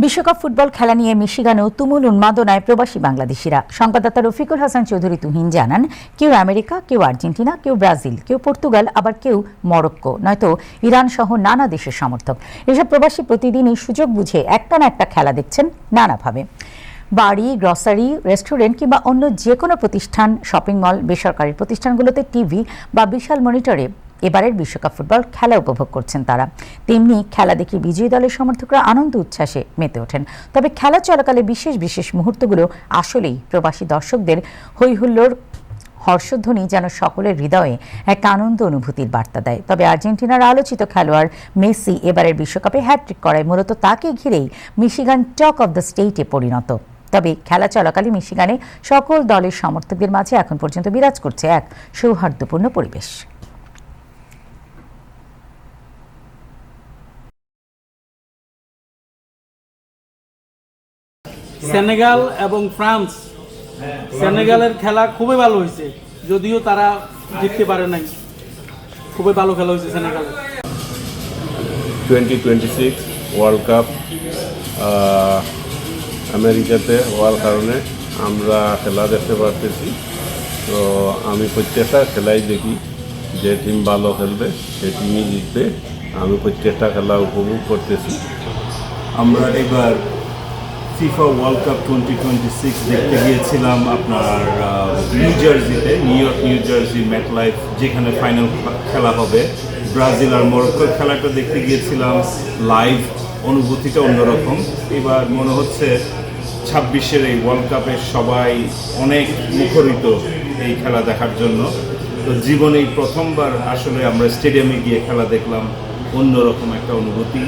বিশ্বকাপ ফুটবল খেলা নিয়ে মিশিগানেও তুমুল উন্মাদনায় প্রবাসী বাংলাদেশিরা। সংবাদদাতা রফিকুল হাসান চৌধুরী তুহিন জানান, কেউ আমেরিকা, কেউ আর্জেন্টিনা, কেউ ব্রাজিল, কেউ পর্তুগাল, আবার কেউ মরক্কো, নয়তো ইরান সহ নানা দেশের সমর্থক। এসব প্রবাসী প্রতিদিনই সুযোগ বুঝে একটা না একটা খেলা দেখছেন নানাভাবে। বাড়ি, গ্রসারি, রেস্টুরেন্ট কিংবা অন্য যে কোনো প্রতিষ্ঠান, শপিং মল, বেসরকারি প্রতিষ্ঠানগুলোতে টিভি বা বিশাল মনিটরে এবারের বিশ্বকাপ ফুটবল খেলা উপভোগ করছেন তারা। তেমনি খেলা দেখে বিজয়ী দলের সমর্থকরা আনন্দ উচ্ছ্বাসে মেতে ওঠেন। তবে খেলা চলাকালে বিশেষ বিশেষ মুহূর্তগুলো আসলেই প্রবাসী দর্শকদের হৈহুল্লোর হর্ষধ্বনি যেন সকলের হৃদয়ে এক আনন্দ অনুভূতির বার্তা দেয়। তবে আর্জেন্টিনার আলোচিত খেলোয়াড় মেসি এবারের বিশ্বকাপে হ্যাটট্রিক করায় মূলত তাকে ঘিরেই মিশিগান টক অব দ্য স্টেটে পরিণত। তবে খেলা চলাকালে মিশিগানে সকল দলের সমর্থকদের মাঝে এখন পর্যন্ত বিরাজ করছে এক সৌহার্দ্যপূর্ণ পরিবেশ। সেনেগাল এবং ফ্রান্স, সেনেগালের খেলা খুবই ভালো হয়েছে, যদিও তারা জিততে পারে নাই। খুবই ভালো খেলা হয়েছে সেনেগালের। 2026 ওয়ার্ল্ড কাপ আমেরিকাতে হওয়ার কারণে আমরা খেলা দেখতে পারতেছি। তো আমি প্রত্যেকটা খেলাই দেখি, যে টিম ভালো খেলবে সে টিমই জিতবে। আমি প্রত্যেকটা খেলা উপভোগ করতেছি। আমরা এবার ফিফা ওয়ার্ল্ড কাপ 2026 দেখতে গিয়েছিলাম আপনার নিউ জার্সিতে, নিউ জার্সি ম্যাটলাইফ, যেখানে ফাইনাল খেলা হবে। ব্রাজিল আর মরক্কোর খেলাটা দেখতে গিয়েছিলাম লাইভ, অনুভূতিটা অন্যরকম। এবার মনে হচ্ছে 26-এর এই ওয়ার্ল্ড কাপে সবাই অনেক মুখরিত এই খেলা দেখার জন্য। তো জীবনে এই প্রথমবার আসলে আমরা স্টেডিয়ামে গিয়ে খেলা দেখলাম, অন্যরকম একটা অনুভূতি।